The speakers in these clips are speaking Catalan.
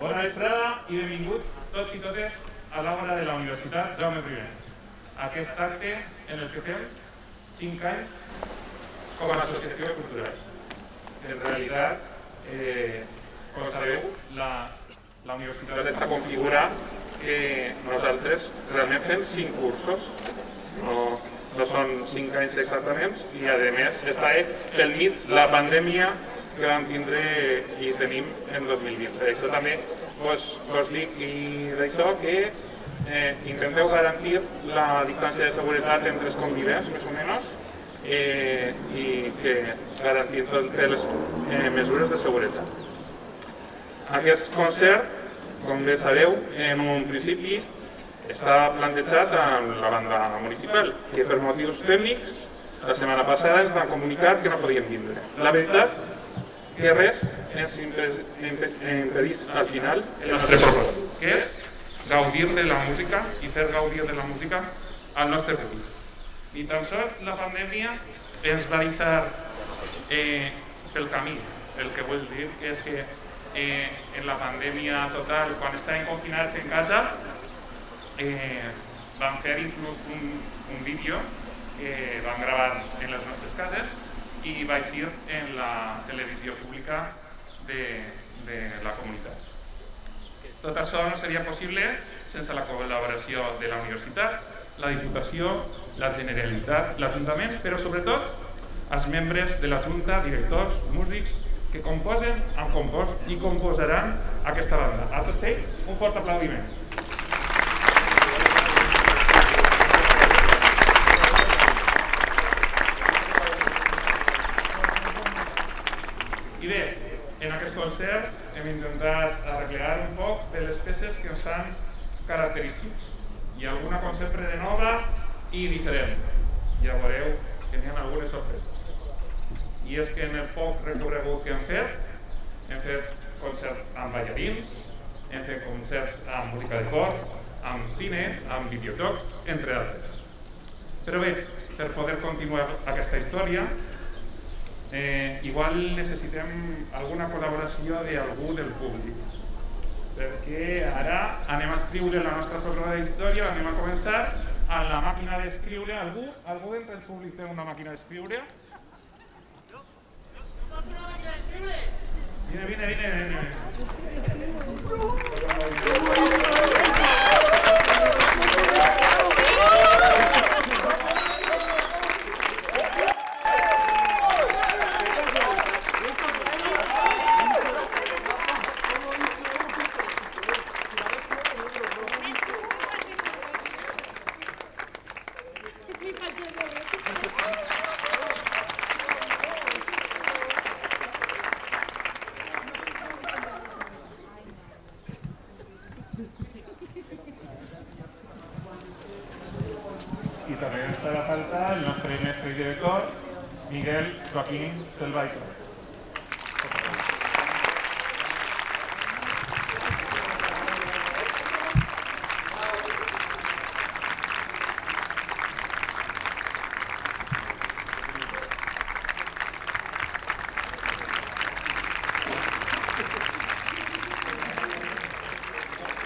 Bona vesprada i benvinguts tots i totes a l'Àgora de la Universitat Jaume I. Aquest acte en el que fem 5 anys com a associació cultural. En realitat, com sabeu, la universitat està configurada que nosaltres realment fem 5 cursos. No són 5 anys exactament i a més està pel mig la pandèmia que vam tindre i tenim en 2020. Per això també us dic d'això que intenteu garantir la distància de seguretat entre els convivents, més o menys, i que garantir totes les mesures de seguretat. Aquest concert, com bé sabeu, en un principi està plantejat amb la banda municipal, que per motius tècnics la setmana passada ens van comunicar que no podien vindre. La veritat que res ens impedís al final el nostre propòsit, que és gaudir de la música i fer gaudir de la música al nostre públic. Ni tan sols la pandèmia ens va deixar pel camí, el que vull dir és que en la pandèmia total, quan estàvem confinats en casa, vam fer inclús un vídeo que vam gravar en les nostres cases i va eixir en la televisió pública de la comunitat. Tot això no seria possible sense la col·laboració de la universitat, la Diputació, la Generalitat, l'Ajuntament, però sobretot els membres de la Junta, directors, músics, que composen, han compost i composaran aquesta banda. A tots ells, un fort aplaudiment. I bé, en aquest concert hem intentat arreglar un poc de les peces que ens fan característics i alguna com sempre de nova i diferent. Ja veureu que n'hi ha algunes sorpreses. I és que en el poc recorregut que hem fet concerts amb ballarins, hem fet concerts amb música de cor, amb cine, amb videojoc, entre altres. Però bé, per poder continuar aquesta història, igual necessitem alguna col·laboració d'algú del públic, perquè ara anem a escriure la nostra pròpia història, anem a començar amb la màquina d'escriure. Algú entre el públic té una màquina d'escriure? Vine. I també ens farà falta el nostre mestre i director, Miguel Joaquín Selvaito.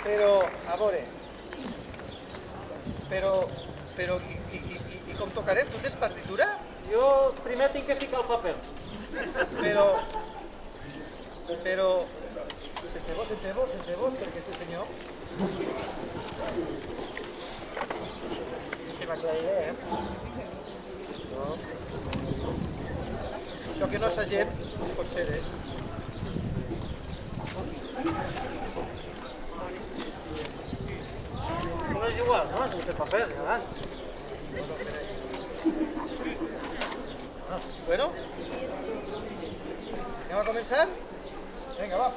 Però, a veure, i com tocarem? Tu tens partitura? Jo primer tinc que ficar el paper. Però... Senteu-vos, perquè este senyor... Que vaig la idea, Això que no s'agep pot ser, No és igual, no? Sense paper, davant. Bueno, anem a començar? Vinga, va.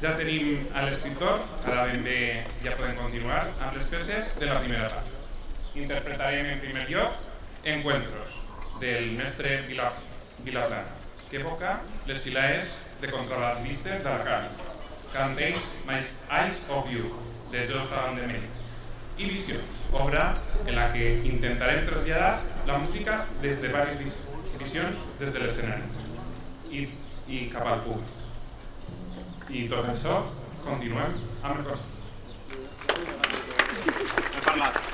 Ja tenim a l'escriptor, ara ben bé ja podem continuar amb les peces de la primera part. Interpretarem en primer lloc Encuentros, del mestre Vilaplana, que evoca les filaes de contrabandistes d'Alacant, Can't Taste My Eyes of You, de George Vandemey, i Visions, obra en la que intentarem traslladar la música des de diverses visions des de l'escenari i cap al públic. I tot això, continuem amb el concert. He parlat.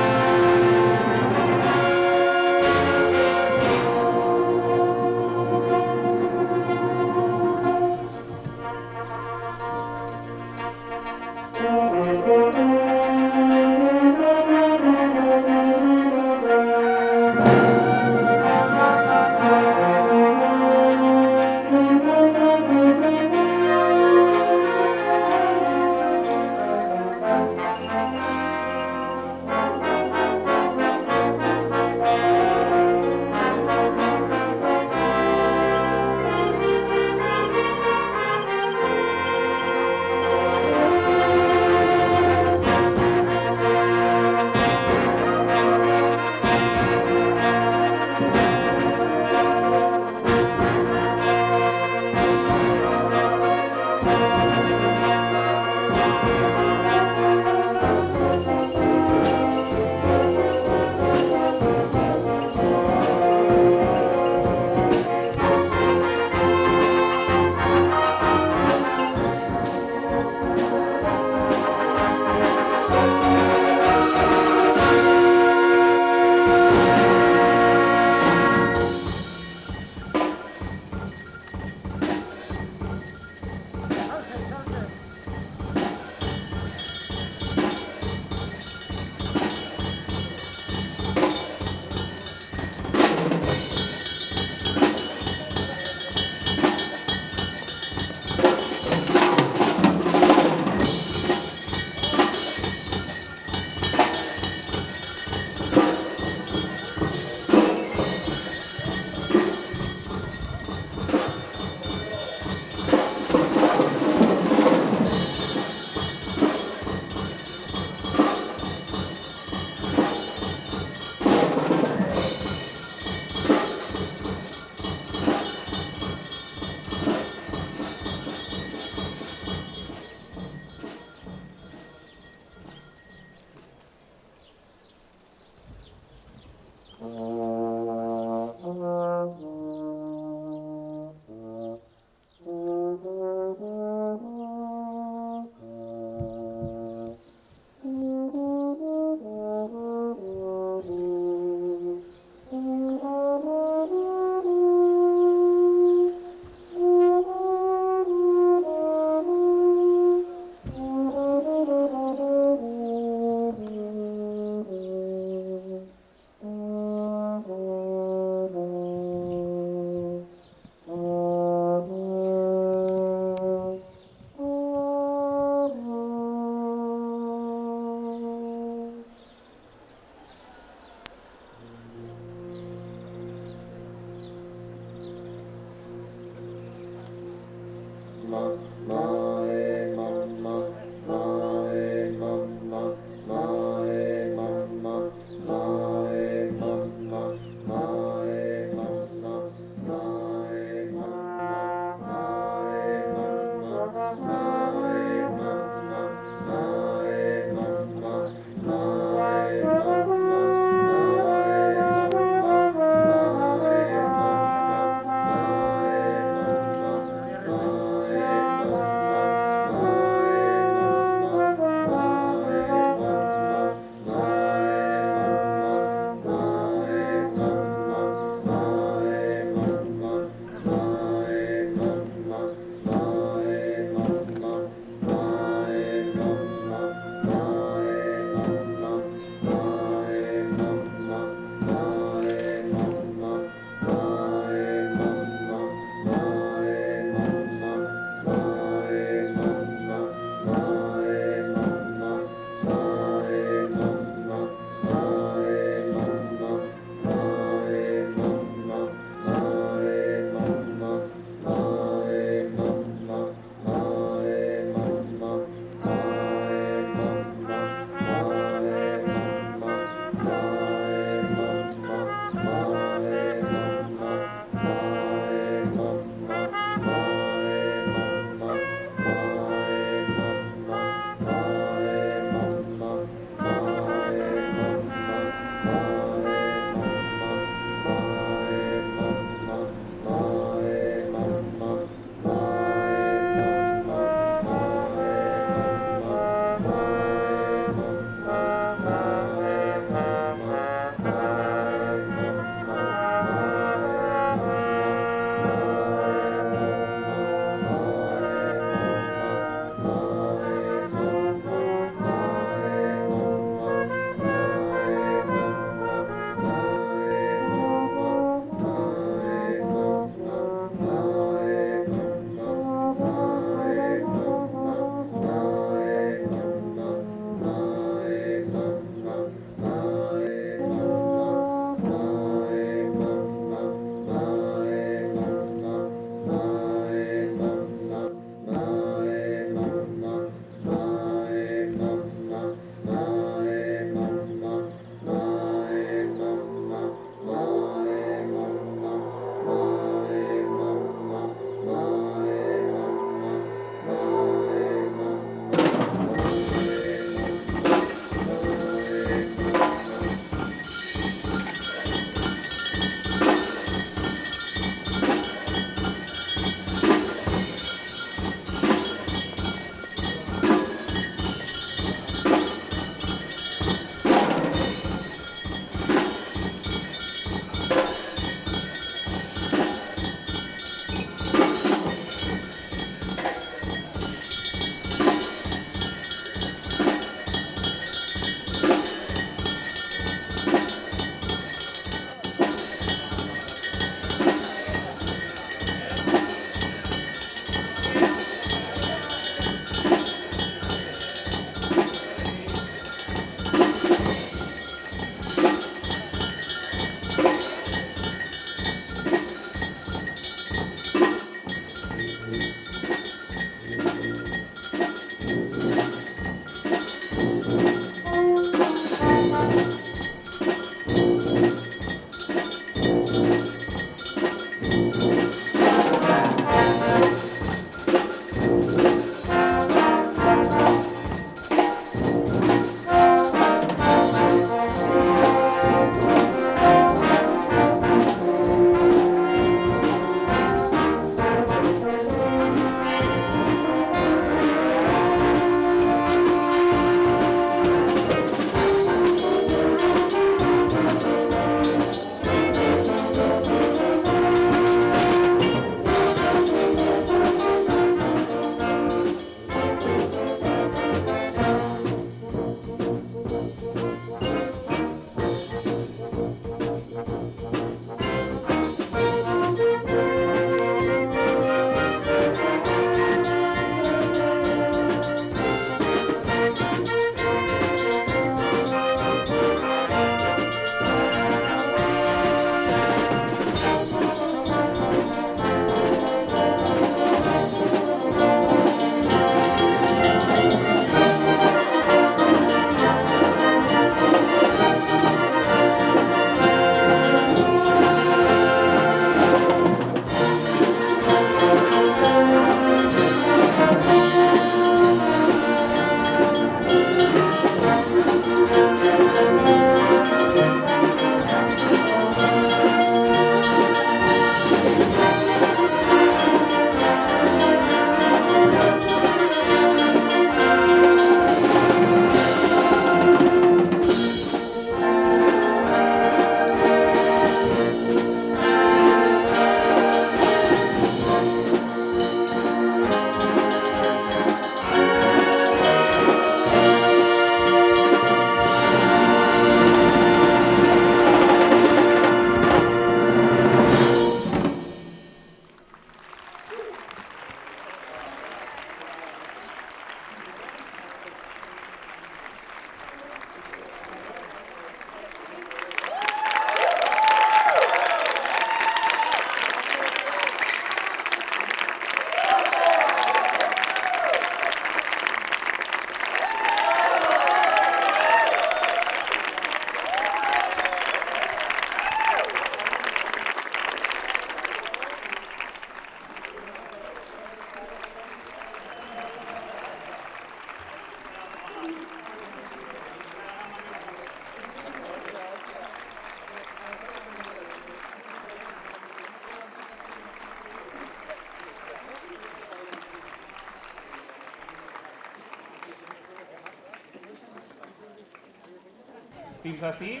Fins ací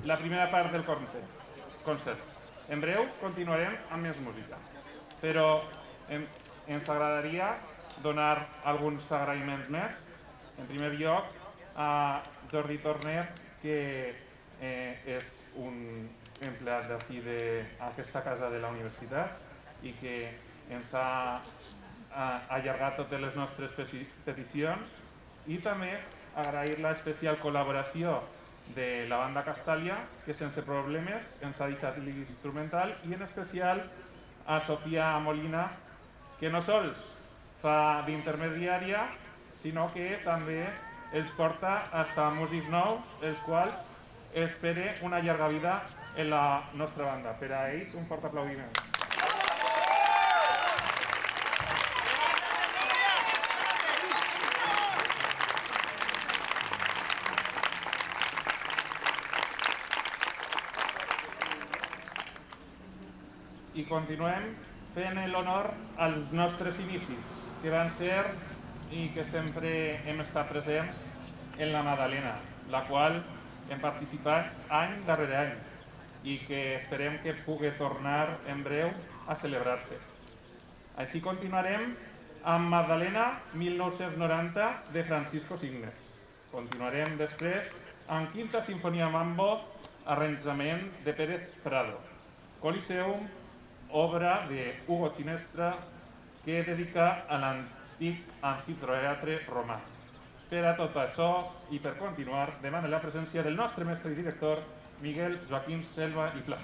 la primera part del concert. En breu continuarem amb més música, però ens agradaria donar alguns agraïments més. En primer lloc, a Jordi Torner, que és un empleat d'ací d'aquesta casa de la universitat i que ens ha allargat totes les nostres peticions, i també agrair l'especial col·laboració de la banda Castàlia, que sense problemes ens ha deixat l'instrumental, i en especial a Sofia Molina, que no sols fa d'intermediària, sinó que també els porta a músics nous, els quals espere una llarga vida en la nostra banda. Per a ells, un fort aplaudiment. I continuem fent l'honor als nostres inicis, que van ser i que sempre hem estat presents en la Madalena, la qual hem participat any darrere any i que esperem que pugui tornar en breu a celebrar-se. Així continuarem amb Magdalena 1990 de Francisco Signes. Continuarem després amb Quinta Sinfonia Mambo, arranjament de Pérez Prado. Coliseum, obra de Hugo Chinestra, que dedica a l'antic amfiteatre romà. Per a tot això i per continuar, demano la presència del nostre mestre i director, Miguel Joaquín Selva i Pla.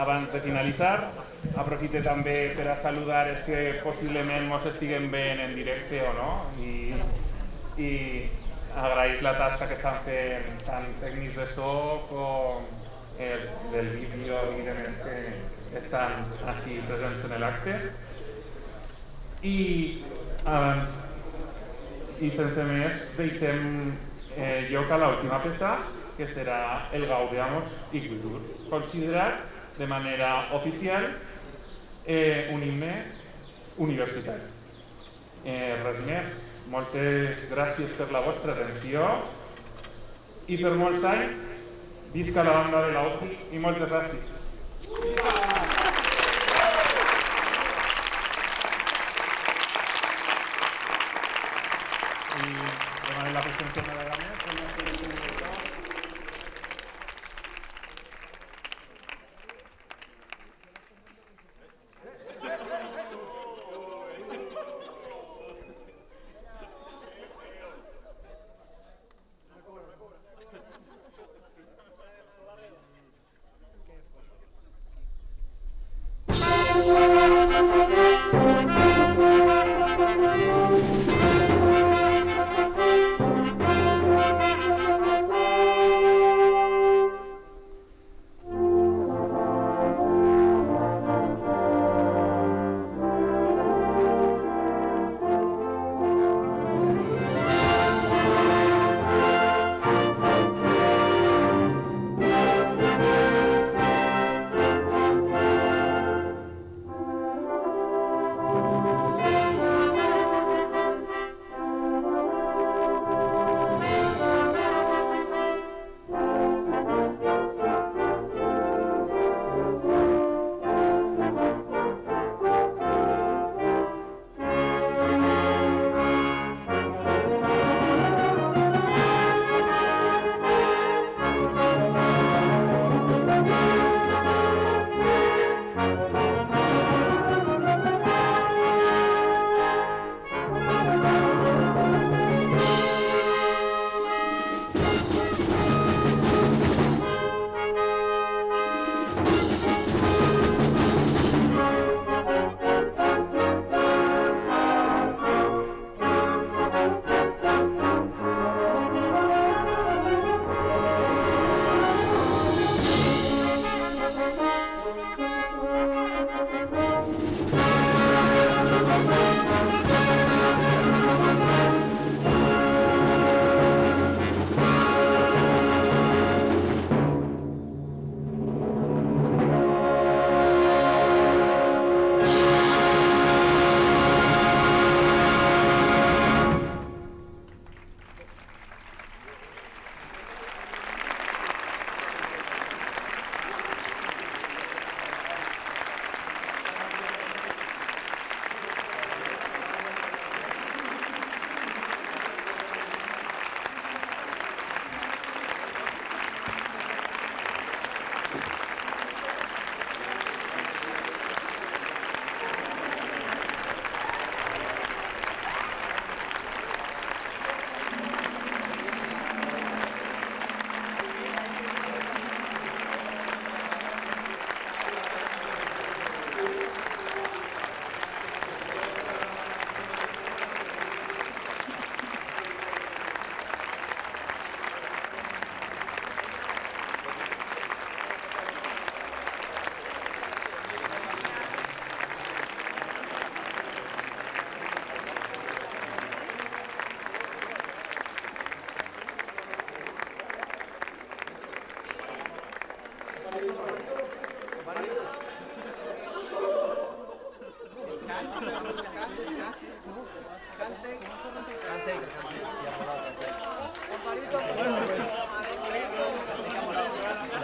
Abans de finalitzar, aprofite també per a saludar els que possiblement mos estiguen veient en directe o no i agraeix la tasca que estan fent tant tècnics de so com els del vídeo, evidentment, que estan així presents en l'acte. I sense més deixem lloc a l'última peça, que serà el Gaudeamus Igitur, considerat de manera oficial un himne universitari. Res més, moltes gràcies per la vostra atenció i per molts anys, visca la banda de la UCI i moltes gràcies. I demanem la presència de la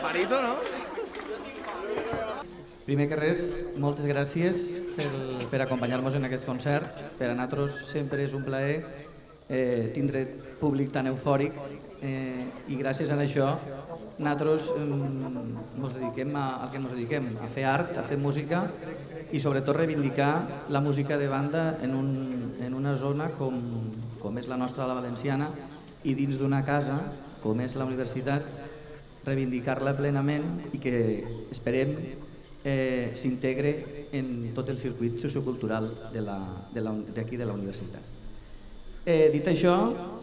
Parito, no? Primer que res, moltes gràcies per acompanyar-nos en aquest concert. Per a nosaltres sempre és un plaer tindre públic tan eufòric i gràcies a això nosaltres ens dediquem al que ens dediquem, a fer art, a fer música i sobretot reivindicar la música de banda en una zona com és la nostra, la valenciana, i dins d'una casa com és la universitat, reivindicar-la plenament i que esperem s'integre en tot el circuit sociocultural d'aquí de la universitat. Dit això,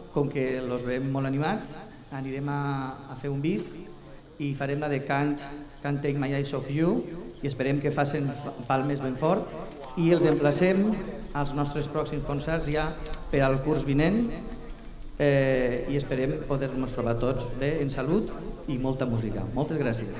com que els veiem molt animats, anirem a fer un bis i farem la de Can't Take My Eyes Off You i esperem que facin palmes ben fort i els emplacem als nostres pròxims concerts ja per al curs vinent i esperem poder-nos trobar tots bé, en salut i molta música. Moltes gràcies.